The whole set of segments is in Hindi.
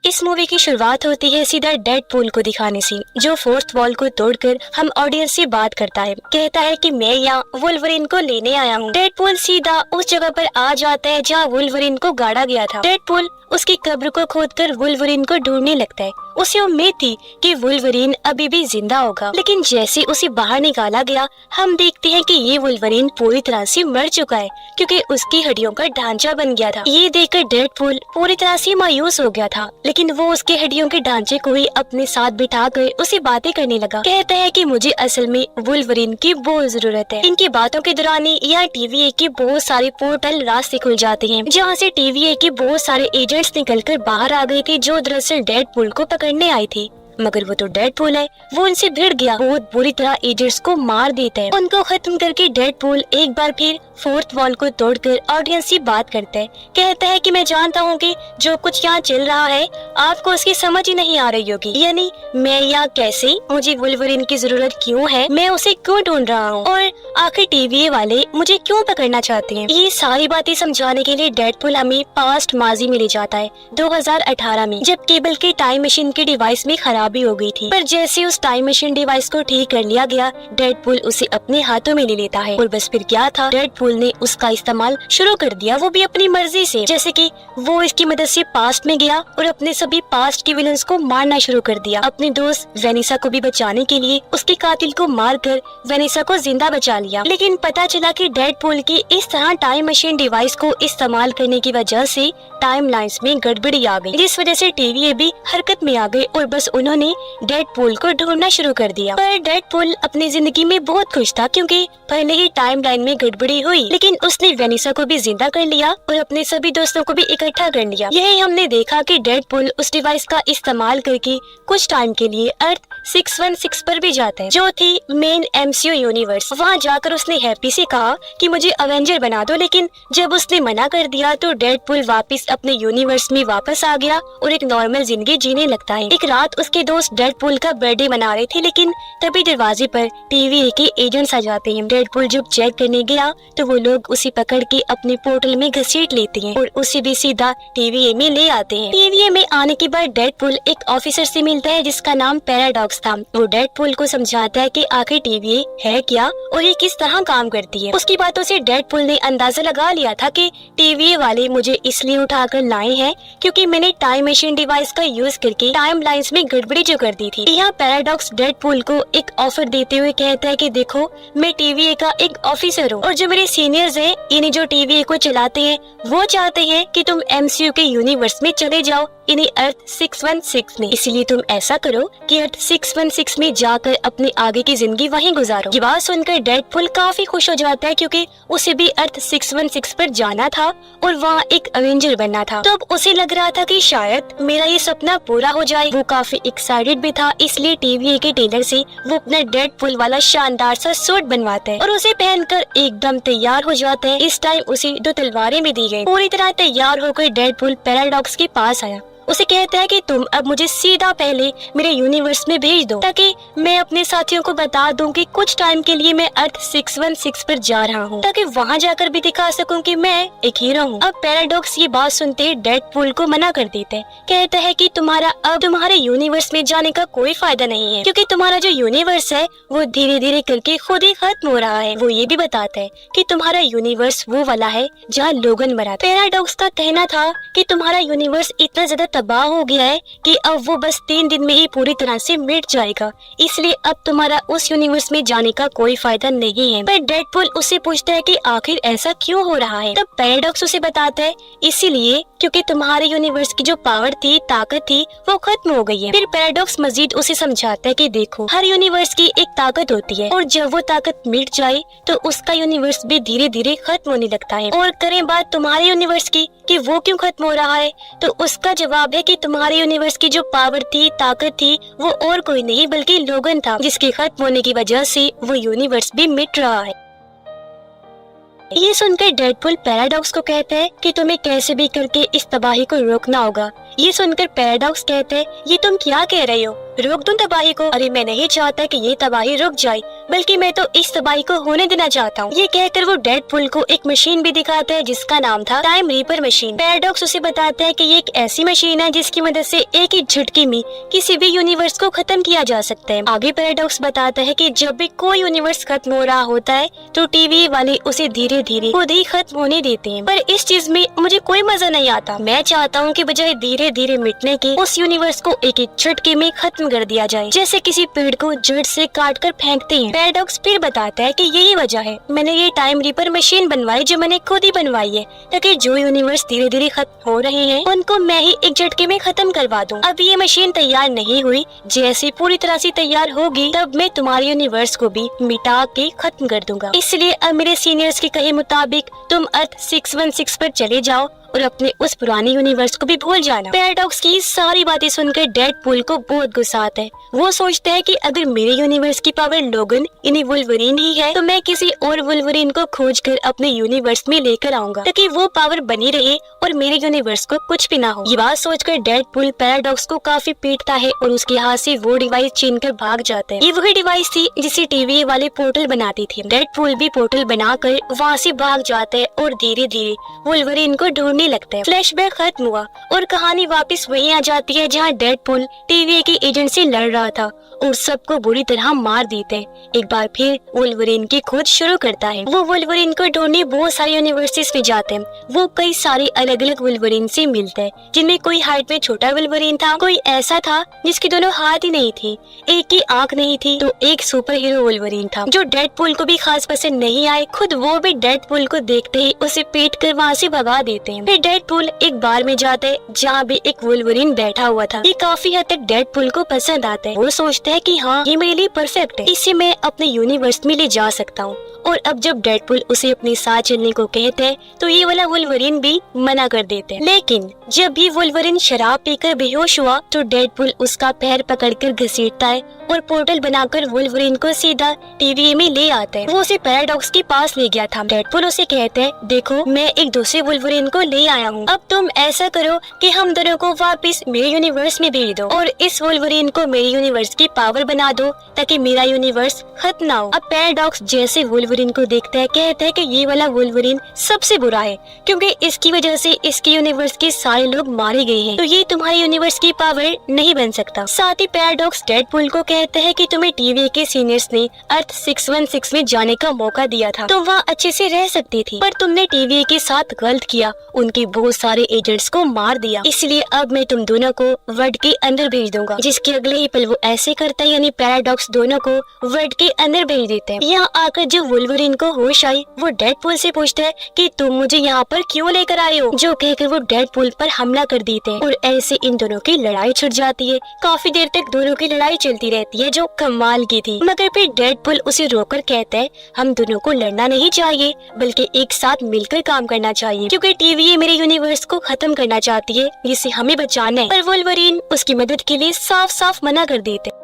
इस मूवी की शुरुआत होती है सीधा डेडपूल को दिखाने से, जो फोर्थ वॉल को तोड़कर हम ऑडियंस से बात करता है। कहता है कि मैं यहाँ वुल्वरीन को लेने आया हूँ। डेडपूल सीधा उस जगह पर आ जाता है जहाँ वुल्वरीन को गाड़ा गया था। डेडपूल उसकी कब्र को खोदकर वुल्वरीन को ढूंढने लगता है। उसे उम्मीद थी कि वुल्वरीन अभी भी जिंदा होगा, लेकिन जैसे उसे बाहर निकाला गया हम देखते हैं कि ये वुल्वरीन पूरी तरह से मर चुका है, क्योंकि उसकी हड्डियों का ढांचा बन गया था। ये देखकर डेडपूल पूरी तरह से मायूस हो गया था, लेकिन वो उसके हड्डियों के ढांचे को ही अपने साथ बिठा कर उसे बातें करने लगा। कहता है कि मुझे असल में वुल्वरीन की बहुत जरूरत है। इनकी बातों के दौरान ही यहाँ TVA के बहुत सारे पोर्टल रास्ते खुल जाते हैं, जहाँ से TVA के बहुत सारे एजेंट्स निकलकर बाहर आ गए थे, जो दरअसल डेडपूल को पकड़ने आए थे। मगर वो तो डेडपूल है, वो उनसे भिड़ गया, बहुत बुरी तरह एजेंट्स को मार देता है। उनको खत्म करके डेडपूल एक बार फिर फोर्थ वॉल को तोड़कर ऑडियंस से बात करता है। कहता है कि मैं जानता हूँ कि जो कुछ यहाँ चल रहा है आपको उसकी समझ ही नहीं आ रही होगी, यानी मैं यहाँ कैसे, मुझे वुल्वरीन की जरूरत क्यों है, मैं उसे क्यों ढूंढ रहा हूँ, और आखिर TVA वाले मुझे क्यों पकड़ना चाहते हैं। ये सारी बातें समझाने के लिए डेडपूल हमें पास्ट माजी में ले जाता है 2018 में, जब केबल के टाइम मशीन के डिवाइस में खराबी हो गई थी। पर जैसे उस टाइम मशीन डिवाइस को ठीक कर लिया गया, डेडपूल उसे अपने हाथों में ले लेता है। और बस फिर क्या था, डेडपूल ने उसका इस्तेमाल शुरू कर दिया, वो भी अपनी मर्जी से। जैसे कि वो इसकी मदद से पास्ट में गया और अपने सभी पास्ट के विलन्स को मारना शुरू कर दिया। अपने दोस्त वेनिसा को भी बचाने के लिए उसके कातिल को मारकर वेनिसा को जिंदा बचा लिया। लेकिन पता चला कि डेडपूल की इस तरह टाइम मशीन डिवाइस को इस्तेमाल करने की वजह से टाइम लाइन्स में गड़बड़ी आ गई, जिस वजह से TVA भी हरकत में आ गए और बस उन्होंने डेडपूल को ढूंढना शुरू कर दिया। पर डेडपूल अपनी जिंदगी में बहुत खुश था, क्योंकि पहले ही टाइम लाइन में गड़बड़ी हुई, लेकिन उसने वेनिसा को भी जिंदा कर लिया और अपने सभी दोस्तों को भी इकट्ठा कर लिया। यही हमने देखा कि डेडपूल उस डिवाइस का इस्तेमाल करके कुछ टाइम के लिए अर्थ 616 पर भी जाता है, जो थी मेन MCU यूनिवर्स। वहाँ जाकर उसने हैप्पी से कहा कि मुझे अवेंजर बना दो, लेकिन जब उसने मना कर दिया तो डेडपूल वापस अपने यूनिवर्स में वापस आ गया और एक नॉर्मल जिंदगी जीने लगता है। एक रात उसके दोस्त डेडपूल का बर्थडे मना रहे थे, लेकिन तभी दरवाजे पर TVA के एजेंट्स आ जाते हैं। डेडपूल जब चेक करने गया तो वो लोग उसे पकड़ के अपने पोर्टल में घसीट लेते हैं और उसे भी सीधा TVA में ले आते हैं। TVA में आने के बाद डेडपूल एक ऑफिसर से मिलता है जिसका नाम पैराडॉक्स था। वो डेडपूल को समझाता है कि आखिर TVA है क्या और ये किस तरह काम करती है। उसकी बातों से डेडपूल ने अंदाजा लगा लिया था कि TVA वाले मुझे इसलिए उठाकर लाए हैं क्योंकि मैंने टाइम मशीन डिवाइस का यूज करके टाइम लाइन्स में गड़बड़ी जो कर दी थी। यहाँ पैराडॉक्स डेडपूल को एक ऑफर देते हुए कहता है कि देखो, मैं TVA का एक ऑफिसर हूँ और जो मेरे सीनियर्स हैं, इन्हें जो TVA को चलाते हैं, वो चाहते हैं कि तुम MCU के यूनिवर्स में चले जाओ, इन्हें अर्थ 616 में। इसलिए तुम ऐसा करो कि अर्थ 616 में जाकर अपनी आगे की जिंदगी वहीं गुजारो। ये बात सुनकर डेडपूल काफी खुश हो जाता है, क्योंकि उसे भी अर्थ 616 पर जाना था और वहाँ एक अवेंजर बनना था। तो अब उसे लग रहा था कि शायद मेरा ये सपना पूरा हो जाए। वो काफी एक्साइटेड भी था, इसलिए TVA के टेलर से वो अपना डेडपूल वाला शानदार सा सूट बनवाता है और उसे पहनकर एकदम तैयार हो जाता है। इस टाइम उसे 2 तलवारें भी दी गई। पूरी तरह तैयार होकर डेडपूल पैराडॉक्स के पास आया। उसे कहता है कि तुम अब मुझे सीधा पहले मेरे यूनिवर्स में भेज दो, ताकि मैं अपने साथियों को बता दूं कि कुछ टाइम के लिए मैं अर्थ 616 पर जा रहा हूं, ताकि वहां जाकर भी दिखा सकूं कि मैं एक हीरो हूं। अब पैराडॉक्स ये बात सुनते ही डेडपूल को मना कर देते हैं। कहता है कि तुम्हारे यूनिवर्स में जाने का कोई फायदा नहीं है, क्योंकि तुम्हारा जो यूनिवर्स है वो धीरे धीरे करके खुद ही खत्म हो रहा है। वो ये भी बताता है कि तुम्हारा यूनिवर्स वो वाला है जहाँ लोगन मरा। पैराडॉक्स का कहना था कि तुम्हारा यूनिवर्स इतना ज्यादा तबाह हो गया है कि अब वो बस 3 दिन में ही पूरी तरह से मिट जाएगा, इसलिए अब तुम्हारा उस यूनिवर्स में जाने का कोई फायदा नहीं है। पर डेडपूल उससे पूछता है कि आखिर ऐसा क्यों हो रहा है। तब पैराडॉक्स उसे बताता है इसीलिए क्योंकि तुम्हारे यूनिवर्स की जो पावर थी, ताकत थी, वो खत्म हो गई है। फिर पैराडॉक्स मजीद उसे समझाता है कि देखो, हर यूनिवर्स की एक ताकत होती है और जब वो ताकत मिट जाए तो उसका यूनिवर्स भी धीरे धीरे खत्म होने लगता है। और करें बात तुम्हारे यूनिवर्स की कि वो क्यों खत्म हो रहा है, तो उसका जवाब है कि तुम्हारे यूनिवर्स की जो पावर थी, ताकत थी, वो और कोई नहीं बल्कि लोगन था, जिसके खत्म होने की वजह से वो यूनिवर्स भी मिट रहा है। ये सुनकर डेडपूल पैराडॉक्स को कहता है कि तुम्हें कैसे भी करके इस तबाही को रोकना होगा, ये सुनकर पैराडॉक्स कहते हैं, ये तुम क्या कह रहे हो? रोक दूं तबाही को? अरे मैं नहीं चाहता कि ये तबाही रुक जाए, बल्कि मैं तो इस तबाही को होने देना चाहता हूँ। ये कहकर वो डेडपूल को एक मशीन भी दिखाता है जिसका नाम था टाइम रीपर मशीन। पैराडॉक्स उसे बताता है कि ये एक ऐसी मशीन है जिसकी मदद से एक ही झटके में किसी भी यूनिवर्स को खत्म किया जा सकता है। आगे पैराडॉक्स बताता है कि जब भी कोई यूनिवर्स खत्म हो रहा होता है तो टीवी वाले उसे धीरे धीरे खुद ही खत्म होने देते हैं, पर इस चीज में मुझे कोई मजा नहीं आता। मैं चाहता हूँ कि बजाय धीरे धीरे मिटने के उस यूनिवर्स को एक एक झटके में खत्म कर दिया जाए, जैसे किसी पेड़ को जड़ से काट कर फेंकते हैं। पैराडॉक्स फिर बताता है कि यही वजह है मैंने ये टाइम रीपर मशीन बनवाई, जो मैंने खुद ही बनवाई है, ताकि जो यूनिवर्स धीरे धीरे खत्म हो रहे हैं उनको मैं ही एक झटके में खत्म करवा दूं। अब ये मशीन तैयार नहीं हुई, जैसे पूरी तरह से तैयार होगी तब मैं तुम्हारे यूनिवर्स को भी मिटा के खत्म कर दूंगा। इसलिए अब मेरे सीनियर्स के कहे मुताबिक तुम अर्थ 616 पर चले जाओ और अपने उस पुराने यूनिवर्स को भी भूल जाना। पैराडॉक्स की सारी बातें सुनकर डेडपूल को बहुत गुस्सा आता है। वो सोचता है कि अगर मेरे यूनिवर्स की पावर लोगन यानी वुल्वरीन ही है तो मैं किसी और वुल्वरीन को खोजकर अपने यूनिवर्स में लेकर आऊंगा, ताकि वो पावर बनी रहे और मेरे यूनिवर्स को कुछ भी ना हो। ये बात सोचकर डेडपूल पैराडॉक्स को काफी पीटता है और उसके हाथ से वो डिवाइस छीन कर भाग जाता है। ये वही डिवाइस थी जिसे टीवी वाले पोर्टल बनाती थी। डेडपूल भी पोर्टल बनाकर वहाँ से भाग जाता है और धीरे धीरे वुल्वरीन को ढूंढने लगता है। फ्लैशबैक खत्म हुआ और कहानी वापस वहीं आ जाती है जहाँ डेडपूल टीवी के एजेंट से लड़ रहा था और सबको बुरी तरह मार देते हैं। एक बार फिर वुल्वरीन की खोज शुरू करता है। वो वुल्वरीन को ढूंढने बहुत सारे यूनिवर्सिटीज में जाते हैं। वो कई सारे अलग अलग वुल्वरीन से मिलते हैं, जिनमें कोई हाइट में छोटा वुल्वरीन था, कोई ऐसा था जिसकी दोनों हाथ ही नहीं थी, एक की आंख नहीं थी, तो एक सुपर हीरो वुल्वरीन था जो डेडपूल को भी खास पसंद नहीं आए। खुद वो भी डेडपूल को देखते ही उसे पीट कर वहाँ से भगा देते हैं। फिर डेडपूल एक बार में जाता है जहाँ भी एक वुल्वरीन बैठा हुआ था। ये काफी हद तक डेडपूल को पसंद आता है। वो सोचता है कि हाँ ये मेरे लिए परफेक्ट है, इसे मैं अपने यूनिवर्स में ले जा सकता हूँ। और अब जब डेडपूल उसे अपने साथ चलने को कहते हैं तो ये वाला वुल्वरीन भी मना कर देते हैं। लेकिन जब भी वुल्वरीन शराब पीकर बेहोश हुआ तो डेडपूल उसका पैर पकड़कर घसीटता है और पोर्टल बनाकर वुल्वरीन को सीधा टीवी में ले आता है। वो उसे पैराडॉक्स के पास ले गया था। डेडपूल उसे कहते हैं, देखो मैं एक दूसरे वुल्वरीन को ले आया हूँ, अब तुम ऐसा करो कि हम दोनों को वापस मेरे यूनिवर्स में भेज दो और इस वुल्वरीन को मेरे यूनिवर्स की पावर बना दो ताकि मेरा यूनिवर्स खत्म ना हो। अब पैराडॉक्स जैसे वुल्वरीन को देखता है कहता है कि ये वाला वुल्वरीन सबसे बुरा है, क्योंकि इसकी वजह से इसके यूनिवर्स के सारे लोग मारे गए हैं, तो ये तुम्हारे यूनिवर्स की पावर नहीं बन सकता। साथ ही पैराडॉक्स डेडपूल को कहते हैं कि तुम्हें टीवी के सीनियर्स ने अर्थ 616 में जाने का मौका दिया था, तुम वहाँ अच्छे से रह सकती थी, पर तुमने टीवी के साथ गलत किया, उनके बहुत सारे एजेंट्स को मार दिया, इसलिए अब मैं तुम दोनों को वर्ल्ड के अंदर भेज दूंगा। जिसके अगले ही पल वो ऐसे करता है, यानी पैराडॉक्स दोनों को वर्ल्ड के अंदर भेज देते हैं। यहाँ आकर जो वुल्वरीन को होश आई वो डेडपूल से पूछता है कि तुम मुझे यहाँ पर क्यों लेकर आए हो, जो कहकर वो डेडपूल पर हमला कर देते हैं और ऐसे इन दोनों की लड़ाई छिड़ जाती है। काफी देर तक दोनों की लड़ाई चलती रहती है जो कमाल की थी, मगर फिर डेडपूल उसे रोककर कहता है हम दोनों को लड़ना नहीं चाहिए बल्कि एक साथ मिलकर काम करना चाहिए, क्योंकि टीवी मेरे यूनिवर्स को खत्म करना चाहती है, जिसे हमें बचाना है। पर वुल्वरीन उसकी मदद के लिए साफ साफ मना कर देते।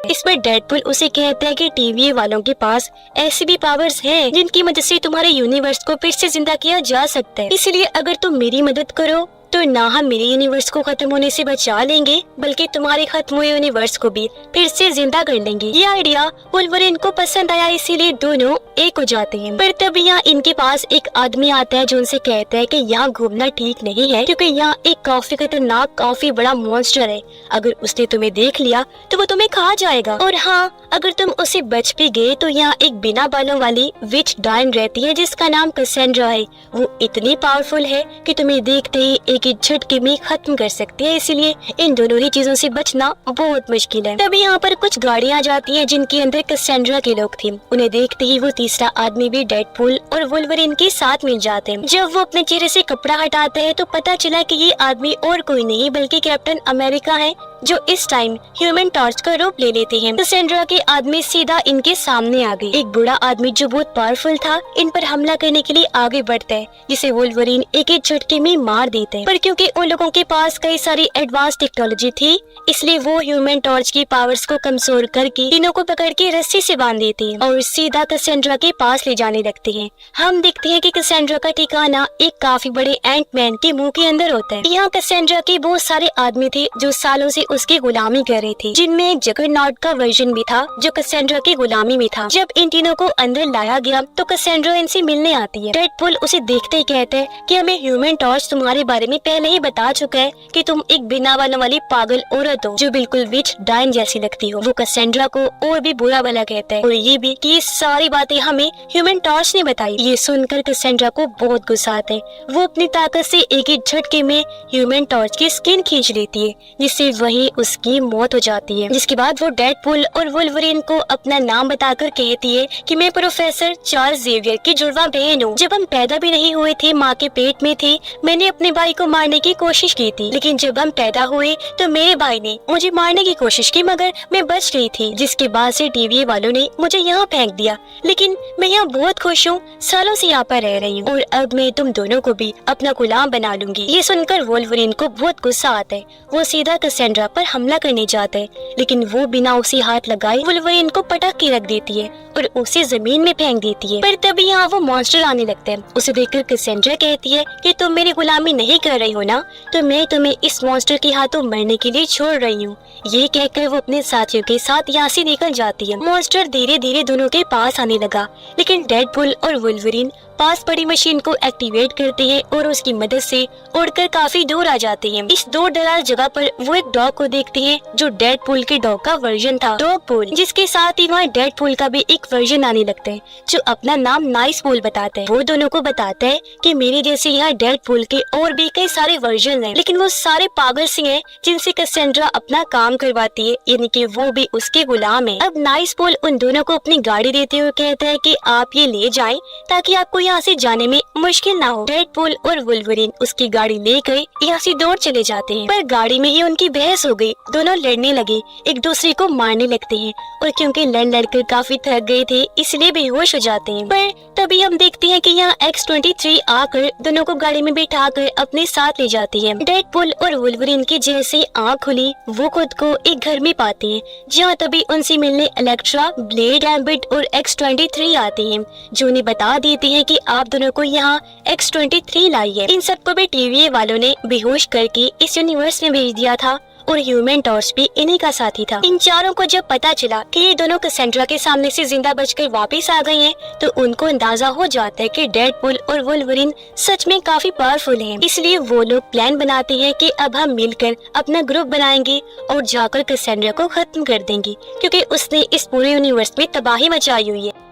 इस पर डेडपूल उसे कहता है कि टीवी वालों के पास ऐसी भी पावर्स हैं जिनकी मदद से तुम्हारे यूनिवर्स को फिर से जिंदा किया जा सकता है, इसलिए अगर तुम मेरी मदद करो तो ना हम मेरे यूनिवर्स को खत्म होने से बचा लेंगे बल्कि तुम्हारे खत्म हुए यूनिवर्स को भी फिर से जिंदा कर लेंगे। ये आइडिया वुल्वरीन को पसंद आया, इसीलिए दोनों एक हो जाते हैं। पर तब यहाँ इनके पास एक आदमी आता है जो उनसे कहता है कि यहाँ घूमना ठीक नहीं है, क्योंकि यहाँ एक काफी खतरनाक काफी बड़ा मॉन्स्टर है, अगर उसने तुम्हें देख लिया तो वो तुम्हें खा जाएगा, और हाँ अगर तुम उसे बच भी गए तो यहाँ एक बिना बालों वाली विच डायन रहती है जिसका नाम कैसेंड्रा है। वो इतनी पावरफुल है कि तुम्हें देखते ही एक ही झटके में खत्म कर सकती है, इसलिए इन दोनों ही चीजों से बचना बहुत मुश्किल है। तभी यहाँ पर कुछ गाड़ियाँ जाती हैं जिनके अंदर कैसेंड्रा के लोग थे। उन्हें देखते ही वो तीसरा आदमी भी डेडपूल और वुल्वरीन के साथ मिल जाते हैं। जब वो अपने चेहरे से कपड़ा हटाते हैं तो पता चला कि ये आदमी और कोई नहीं बल्कि कैप्टन अमेरिका है, जो इस टाइम ह्यूमन टॉर्च का रूप ले लेते हैं। कैसेंड्रा के आदमी सीधा इनके सामने आ गए। एक बूढ़ा आदमी जो बहुत पावरफुल था इन पर हमला करने के लिए आगे बढ़ता है, जिसे वुल्वरीन एक ही झटके में मार देते हैं। पर क्योंकि उन लोगों के पास कई सारी एडवांस टेक्नोलॉजी थी, इसलिए वो ह्यूमन टॉर्च की पावर्स को कमजोर करके तीनों को पकड़ के रस्सी से बांध देते हैं और सीधा कैसेंड्रा के पास ले जाने लगते हैं। हम देखते हैं कि कैसेंड्रा का ठिकाना एक काफी बड़े एंटमैन के मुंह के अंदर होता है। यहाँ कैसेंड्रा के बहुत सारे आदमी थे जो सालों से उसकी गुलामी कर रहे थे, जिनमें एक जगरनॉट का वर्जन भी था जो कैसेंड्रा की गुलामी में था। जब इन तीनों को अंदर लाया गया तो कैसेंड्रा इनसे मिलने आती है। डेडपूल उसे देखते ही कहते हैं कि हमें ह्यूमन टॉर्च तुम्हारे बारे में पहले ही बता चुका है कि तुम एक बिना बालों वाली पागल औरत हो जो बिल्कुल विच डाइन जैसी लगती हो। वो कैसेंड्रा को और भी बुरा भला कहता है और ये भी कि ये सारी बातें हमें ह्यूमन टॉर्च ने बताई। ये सुनकर कैसेंड्रा को बहुत गुस्सा आता है। वो अपनी ताकत से एक ही झटके में ह्यूमन टॉर्च की स्किन खींच लेती है, जिससे वहीं उसकी मौत हो जाती है। जिसके बाद वो डेडपूल और वुल्वरीन को अपना नाम बताकर कहती है कि मैं प्रोफेसर चार्ल्स जेवियर की जुड़वा बहन हूँ। जब हम पैदा भी नहीं हुए थे, माँ के पेट में थे, मैंने अपने भाई को मारने की कोशिश की थी, लेकिन जब हम पैदा हुए तो मेरे भाई ने मुझे मारने की कोशिश की, मगर मैं बच गई थी। जिसके बाद से टीवी वालों ने मुझे यहाँ फेंक दिया, लेकिन मैं यहाँ बहुत खुश हूँ, सालों से यहाँ पर रह रही हूँ और अब मैं तुम दोनों को भी अपना गुलाम बना लूंगी। ये सुनकर वुल्वरीन को बहुत गुस्सा आता है। वो सीधा कैसेंड्रा पर हमला करने जाता है, लेकिन वो बिना उसे हाथ लगाए वुल्वरीन को पटक के रख देती है और उसे जमीन में फेंक देती है। पर तभी यहाँ वो मॉन्स्टर आने लगता है। उसे देखकर कैसेंड्रा कहती है कि तुम मेरी गुलामी नहीं कर रही हो ना, तो मैं तुम्हें इस मॉन्स्टर के हाथों मरने के लिए छोड़ रही हूँ। ये कहकर वो अपने साथियों के साथ यहाँ से निकल जाती है। मॉन्स्टर धीरे धीरे दोनों के पास आने लगा, लेकिन डेडपूल और वुल्वरीन पास पड़ी मशीन को एक्टिवेट करते हैं और उसकी मदद से उड़कर काफी दूर आ जाते हैं। इस दूर दराज जगह पर वो एक डॉग को देखते हैं जो डेडपूल के डॉग का वर्जन था, डॉगपूल, जिसके साथ ही वहाँ डेडपूल का भी एक वर्जन आने लगता है जो अपना नाम नाइसपूल बताता है। वो दोनों को बताता है कि मेरे जैसे यहाँ डेडपूल के और भी कई सारे वर्जन हैं, लेकिन वो सारे पागल से हैं जिनसे कैसेंड्रा अपना काम करवाती है, यानी कि वो भी उसके गुलाम है। अब नाइसपूल उन दोनों को अपनी गाड़ी देते हुए कहता है कि आप ये ले जाएं ताकि आपको यहाँ से जाने में मुश्किल ना हो। डेडपूल और वुल्वरीन उसकी गाड़ी लेकर यहाँ से दौड़ चले जाते हैं, पर गाड़ी में ही उनकी बहस हो गई। दोनों लड़ने लगे, एक दूसरे को मारने लगते हैं और क्योंकि लड़कर काफी थक गए थे इसलिए बेहोश हो जाते हैं। पर तभी हम देखते हैं कि यहाँ X-23 आकर दोनों को गाड़ी में बिठाकर अपने साथ ले जाती है। डेडपूल और वुल्वरीन की जैसे आँख खुली वो खुद को एक घर में पाते हैं, जहाँ तभी उनसे मिलने इलेक्ट्रा, ब्लेड, गैम्बिट और X-23 आते हैं, जो उन्हें बता देते हैं कि आप दोनों को यहाँ X-23 लाई है। इन सबको भी टीवी वालों ने बेहोश करके इस यूनिवर्स में भेज दिया था और ह्यूमन टॉर्च भी इन्हीं का साथी था। इन चारों को जब पता चला कि ये दोनों कैसेंड्रा के सामने से जिंदा बचकर वापस आ गए हैं, तो उनको अंदाजा हो जाता है कि डेडपूल और वुल्वरीन सच में काफी पावरफुल हैं। इसलिए वो लोग प्लान बनाते हैं कि अब हम मिलकर अपना ग्रुप बनाएंगे और जाकर कैसेंड्रा को खत्म कर देंगे, क्योंकि उसने इस पूरे यूनिवर्स में तबाही मचाई हुई है।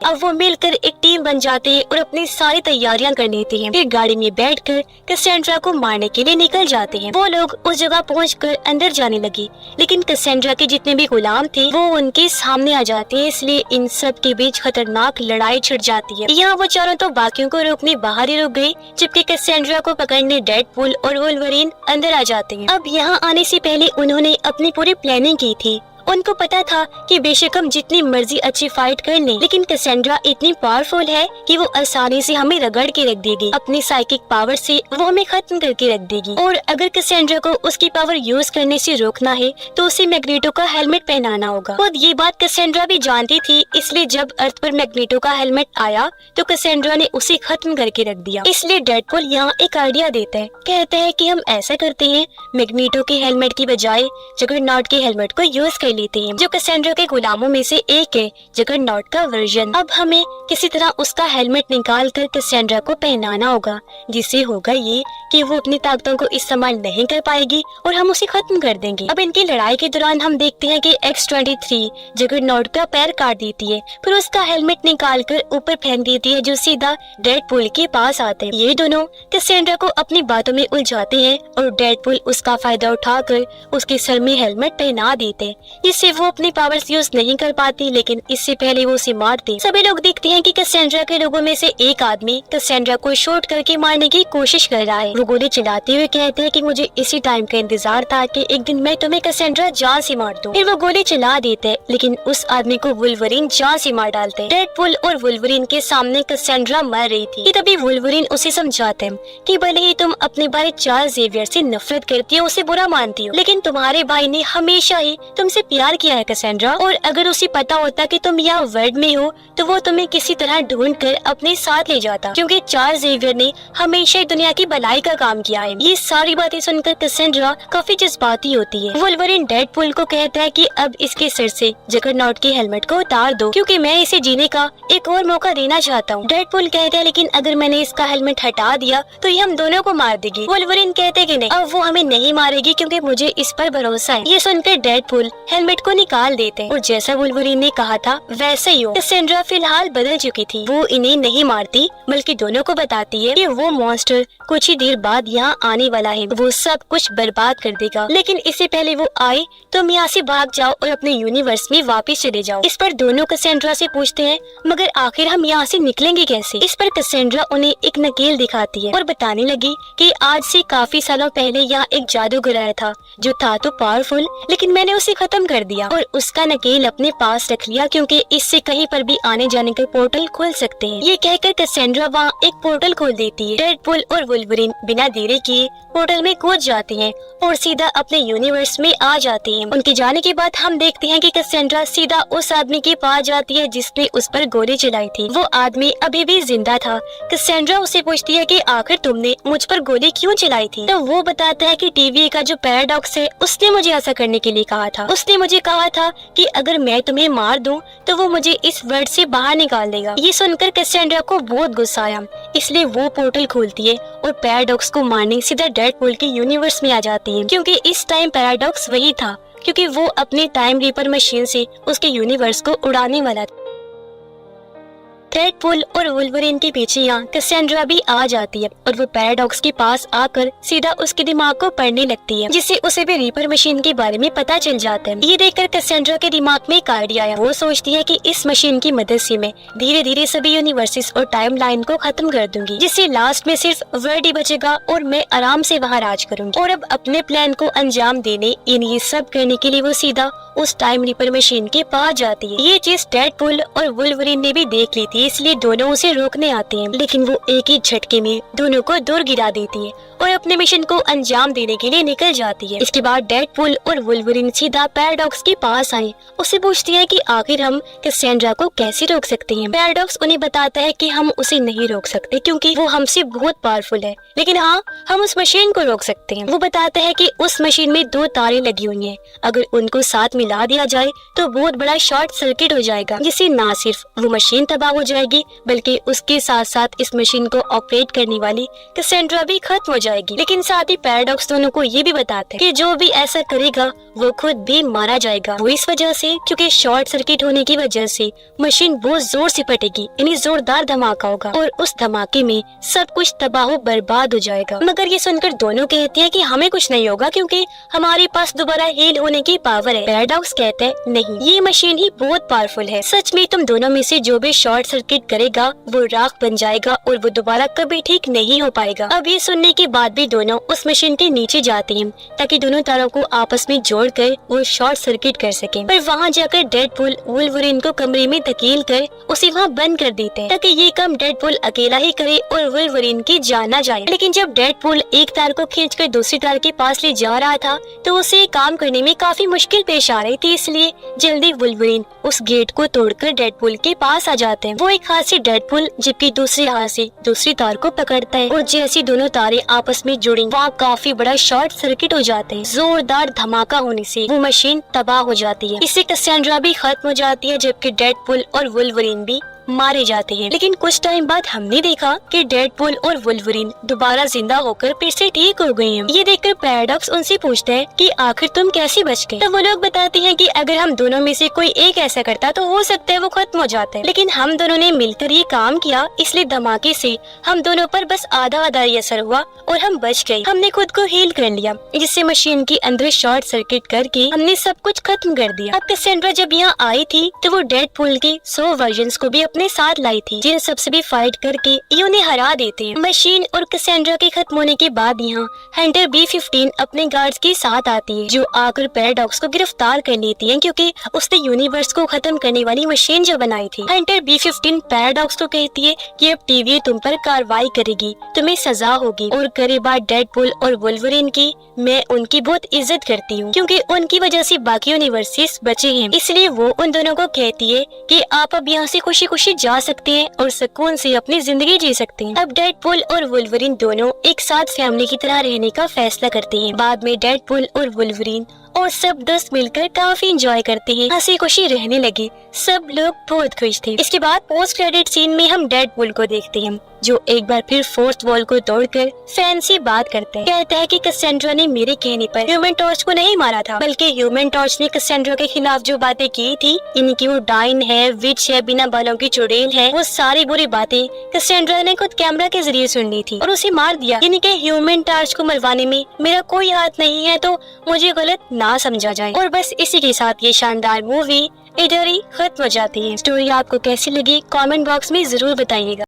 अब वो मिलकर एक टीम बन जाते हैं और अपनी सारी तैयारियां कर लेते हैं। फिर गाड़ी में बैठकर कैसेंड्रा को मारने के लिए निकल जाते हैं। वो लोग उस जगह पहुंचकर अंदर जाने लगे, लेकिन कैसेंड्रा के जितने भी गुलाम थे वो उनके सामने आ जाते हैं, इसलिए इन सब के बीच खतरनाक लड़ाई छिड़ जाती है। यहाँ वो चारों तो बाकियों को रोकने बाहर ही रुक गए, जबकि कैसेंड्रा को पकड़ने डेडपूल और वुल्वरीन अंदर आ जाते हैं। अब यहाँ आने से पहले उन्होंने अपनी पूरी प्लानिंग की थी। उनको पता था कि बेशक हम जितनी मर्जी अच्छी फाइट कर लें, लेकिन कैसेंड्रा इतनी पावरफुल है कि वो आसानी से हमें रगड़ के रख देगी। अपनी साइकिक पावर से वो हमें खत्म करके रख देगी, और अगर कैसेंड्रा को उसकी पावर यूज करने से रोकना है तो उसे मैग्नेटो का हेलमेट पहनाना होगा। खुद ये बात कैसेंड्रा भी जानती थी, इसलिए जब अर्थ पर मैग्नेटो का हेलमेट आया तो कैसेंड्रा ने उसे खत्म करके रख दिया। इसलिए डेडपूल यहाँ एक आइडिया देता है, कहता है कि हम ऐसा करते हैं, मैग्नेटो के हेलमेट की बजाय जगरनॉट के हेलमेट को यूज कर लेते हैं, जो कैसेंड्रा के गुलामों में से एक है, जगरनॉट का वर्जन। अब हमें किसी तरह उसका हेलमेट निकाल कर कैसेंड्रा को पहनाना होगा, जिससे होगा ये कि वो अपनी ताकतों को इस्तेमाल नहीं कर पाएगी और हम उसे खत्म कर देंगे। अब इनकी लड़ाई के दौरान हम देखते हैं कि X-23 जगरनॉट का पैर काट देती है, फिर उसका हेलमेट निकाल कर ऊपर फेंक देती है, जो सीधा डेडपूल के पास आते हैं। ये दोनों कैसेंड्रा को अपनी बातों में उलझाते हैं और डेडपूल उसका फायदा उठाकर उसके सर में हेलमेट पहना देते हैं, जिससे वो अपनी पावर्स यूज नहीं कर पाती, लेकिन इससे पहले वो उसे मारते। सभी लोग देखते हैं कि कैसेंड्रा के लोगों में से एक आदमी कैसेंड्रा को शॉट करके मारने की कोशिश कर रहा है। वो गोली चलाते हुए कहते हैं कि मुझे इसी टाइम का इंतजार था कि एक दिन मैं तुम्हें कैसेंड्रा जान से मार दूं। फिर वो गोली चला देते हैं, लेकिन उस आदमी को वुल्वरीन जान से मार डालते हैं। डेडपूल और वुल्वरीन के सामने कैसेंड्रा मर रही थी। तभी वुल्वरीन उसे समझाते हैं कि भले ही तुम अपने भाई चार्ल्स जेवियर से नफरत करती हो, उसे बुरा मानती हो, लेकिन तुम्हारे भाई ने हमेशा ही तुमसे प्यार किया है कैसेंड्रा, और अगर उसे पता होता कि तुम यहाँ वर्ल्ड में हो तो वो तुम्हें किसी तरह ढूंढ कर अपने साथ ले जाता, क्योंकि चार्ल्स जेवियर ने हमेशा ही दुनिया की भलाई का काम किया है। ये सारी बातें सुनकर कैसेंड्रा काफी जज्बाती होती है। वुल्वरीन डेडपूल को कहता है कि अब इसके सिर से जगरनॉट के हेलमेट को उतार दो, क्योंकि मैं इसे जीने का एक और मौका देना चाहता हूँ। डेडपूल कहता है लेकिन अगर मैंने इसका हेलमेट हटा दिया तो ये हम दोनों को मार देगी। वुल्वरीन कहते हैं कि नहीं, अब वो हमें नहीं मारेगी क्योंकि मुझे इस पर भरोसा है। ये सुनकर डेडपूल हेलमेट को निकाल देते हैं और जैसा वुल्वरीन ने कहा था वैसे ही हो। कैसेंड्रा फिलहाल बदल चुकी थी। वो इन्हें नहीं मारती बल्कि दोनों को बताती है कि वो मॉन्स्टर कुछ ही देर बाद यहाँ आने वाला है, वो सब कुछ बर्बाद कर देगा, लेकिन इससे पहले वो आए तुम यहाँ से भाग जाओ और अपने यूनिवर्स में वापस चले जाओ। इस पर दोनों कैसेंड्रा से पूछते हैं मगर आखिर हम यहाँ से निकलेंगे कैसे। इस पर कैसेंड्रा उन्हें एक नकेल दिखाती है और बताने लगी कि आज से काफी सालों पहले यहाँ एक जादूगर आया था जो था तो पावरफुल, लेकिन मैंने उसे खत्म कर दिया और उसका नकेल अपने पास रख लिया क्योंकि इससे कहीं पर भी आने जाने के पोर्टल खोल सकते हैं। ये कहकर कैसेंड्रा वहाँ एक पोर्टल खोल देती है। डेडपूल और वुल्वरीन बिना देरी किए पोर्टल में कूद जाते हैं और सीधा अपने यूनिवर्स में आ जाते हैं। उनके जाने के बाद हम देखते हैं कि कैसेंड्रा सीधा उस आदमी के पास जाती है जिसने उस पर गोली चलाई थी। वो आदमी अभी भी जिंदा था। कैसेंड्रा उसे पूछती है कि आखिर तुमने मुझ पर गोली क्यों चलाई थी, तो वो बताता है कि टीवी का जो पैराडॉक्स है उसने मुझे ऐसा करने के लिए कहा था। उसने मुझे कहा था कि अगर मैं तुम्हें मार दूं तो वो मुझे इस वर्ल्ड से बाहर निकाल देगा। ये सुनकर कैसेंड्रा को बहुत गुस्सा आया, इसलिए वो पोर्टल खोलती है और पैराडॉक्स को मारने सीधा डेडपूल के यूनिवर्स में आ जाती है, क्योंकि इस टाइम पैराडॉक्स वही था क्योंकि वो अपने टाइम रीपर मशीन से उसके यूनिवर्स को उड़ाने वाला था। डेडपूल और वुल्वरीन के पीछे यहाँ कैसेंड्रा भी आ जाती है और वो पैराडॉक्स के पास आकर सीधा उसके दिमाग को पढ़ने लगती है, जिससे उसे भी रीपर मशीन के बारे में पता चल जाता है। ये देखकर कैसेंड्रा के दिमाग में एक आइडिया आया। वो सोचती है कि इस मशीन की मदद से मैं धीरे धीरे सभी यूनिवर्सेस और टाइम लाइन को खत्म कर दूंगी, जिससे लास्ट में सिर्फ वर्ल्ड ही बचेगा और मैं आराम से वहाँ राज करूंगी। और अब अपने प्लान को अंजाम देने ये सब करने के लिए वो सीधा उस टाइम रीपर मशीन के पास जाती है। ये चीज डेडपूल और वुल्वरीन ने भी देख ली थी, इसलिए दोनों उसे रोकने आते हैं, लेकिन वो एक ही झटके में दोनों को दूर गिरा देती है और अपने मिशन को अंजाम देने के लिए निकल जाती है। इसके बाद डेडपूल और वुल्वरीन सीधा पैराडॉक्स के पास आए। उसे पूछती है कि आखिर हम कैसेंड्रा को कैसे रोक सकते हैं। पैराडॉक्स उन्हें बताता है कि हम उसे नहीं रोक सकते क्योंकि वो हमसे बहुत पावरफुल है, लेकिन हाँ हम उस मशीन को रोक सकते हैं। वो बताता है कि उस मशीन में 2 तारे लगी हुई हैं, अगर उनको साथ मिला दिया जाए तो बहुत बड़ा शॉर्ट सर्किट हो जाएगा, जिससे न सिर्फ वो मशीन तबाह हो जाएगी बल्कि उसके साथ साथ इस मशीन को ऑपरेट करने वाली कैसेंड्रा भी खत्म हो जाएगी। लेकिन साथ ही पैराडॉक्स दोनों को ये भी बताते हैं कि जो भी ऐसा करेगा वो खुद भी मारा जाएगा। वो इस वजह से क्योंकि शॉर्ट सर्किट होने की वजह से मशीन बहुत जोर से फटेगी, यानी जोरदार धमाका होगा और उस धमाके में सब कुछ तबाह बर्बाद हो जाएगा। मगर ये सुनकर दोनों कहते हैं कि हमें कुछ नहीं होगा क्योंकि हमारे पास दोबारा हील होने की पावर है। पैराडॉक्स कहते हैं नहीं, ये मशीन ही बहुत पावरफुल है, सच में तुम दोनों में से जो भी शॉर्ट सर्किट करेगा वो राख बन जाएगा और वो दोबारा कभी ठीक नहीं हो पाएगा। अब ये सुनने के बाद भी दोनों उस मशीन के नीचे जाते हैं ताकि दोनों तारों को आपस में जोड़कर वो शॉर्ट सर्किट कर सके। पर वहाँ जाकर डेडपूल वुल्वरीन को कमरे में धकेल कर उसे वहाँ बंद कर देते हैं ताकि ये काम डेडपूल अकेला ही करे और वुल्वरीन की जान न जाए। लेकिन जब डेडपूल एक तार को खींचकर दूसरी तार के पास ले जा रहा था तो उसे काम करने में काफी मुश्किल पेश आ रही थी, इसलिए जल्दी वुल्वरीन उस गेट को तोड़कर डेडपूल के पास आ जाते हैं। वो एक हाथ से डेडपूल जबकि दूसरे हाथ से दूसरी तार को पकड़ता है और जैसी दोनों तारें आपस में जुड़ी वहाँ काफी बड़ा शॉर्ट सर्किट हो जाते हैं। जोरदार धमाका होने से वो मशीन तबाह हो जाती है। इससे कैसेंड्रा भी खत्म हो जाती है जबकि डेडपूल और वुल्वरीन भी मारे जाते हैं। लेकिन कुछ टाइम बाद हमने देखा कि डेडपूल और वुल्वरीन दोबारा जिंदा होकर फिर से ठीक हो गए हैं। ये देखकर पैराडॉक्स उनसे पूछता है कि आखिर तुम कैसे बच गए। तो वो लोग बताते हैं कि अगर हम दोनों में से कोई एक ऐसा करता तो हो सकता है वो खत्म हो जाता है, लेकिन हम दोनों ने मिलकर ये काम किया, इसलिए धमाके से हम दोनों पर बस आधा आधा ही असर हुआ और हम बच गए। हमने खुद को हील कर लिया, जिससे मशीन के अंदर शॉर्ट सर्किट करके हमने सब कुछ खत्म कर दिया। अब कैसेंड्रा जब यहाँ आई थी तो वो डेडपूल के 100 वर्जन्स को भी अपने साथ लाई थी, जिन सबसे भी फाइट करके ये उन्हें हरा देते हैं। मशीन और कैसेंड्रा के खत्म होने के बाद यहाँ हंटर B-15 अपने गार्ड्स के साथ आती है, जो आकर पैराडॉक्स को गिरफ्तार कर लेती है, क्योंकि उसने यूनिवर्स को खत्म करने वाली मशीन जो बनाई थी। हंटर B-15 पैराडॉक्स को कहती है कि अब टीवी तुम पर कार्रवाई करेगी, तुम्हें सजा होगी, और करे बाद डेडपूल और वुल्वरीन की मैं उनकी बहुत इज्जत करती हूँ, क्योंकि उनकी वजह से बाकी यूनिवर्सेस बचे हैं। इसलिए वो उन दोनों को कहती है कि आप अब यहाँ से खुशी खुशी जा सकते हैं और सुकून से अपनी जिंदगी जी सकते हैं। अब डेडपूल और वुल्वरीन दोनों एक साथ फैमिली की तरह रहने का फैसला करते हैं। बाद में डेडपूल और वुल्वरीन और सब दोस्त मिलकर काफी एंजॉय करते हैं, हंसी खुशी रहने लगे, सब लोग बहुत खुश थे। इसके बाद पोस्ट क्रेडिट सीन में हम डेडपूल को देखते हैं, जो एक बार फिर फोर्थ वॉल को तोड़कर फैन से बात करते हैं। कहता है कि कैसेंड्रा ने मेरे कहने पर ह्यूमन टॉर्च को नहीं मारा था, बल्कि ह्यूमन टॉर्च ने कैसेंड्रा के खिलाफ जो बातें की थी, इनकी वो डाइन है, विच है, बिना बालों की चुड़ैल है, वो सारी बुरी बातें कैसेंड्रा ने खुद कैमरा के जरिए सुन ली थी और उसे मार दिया। इनके ह्यूमन टॉर्च को मरवाने में मेरा कोई हाथ नहीं है, तो मुझे गलत ना समझा जाए। और बस इसी के साथ ये शानदार मूवी इधर ही खत्म हो जाती है। स्टोरी आपको कैसी लगी कमेंट बॉक्स में जरूर बताइएगा।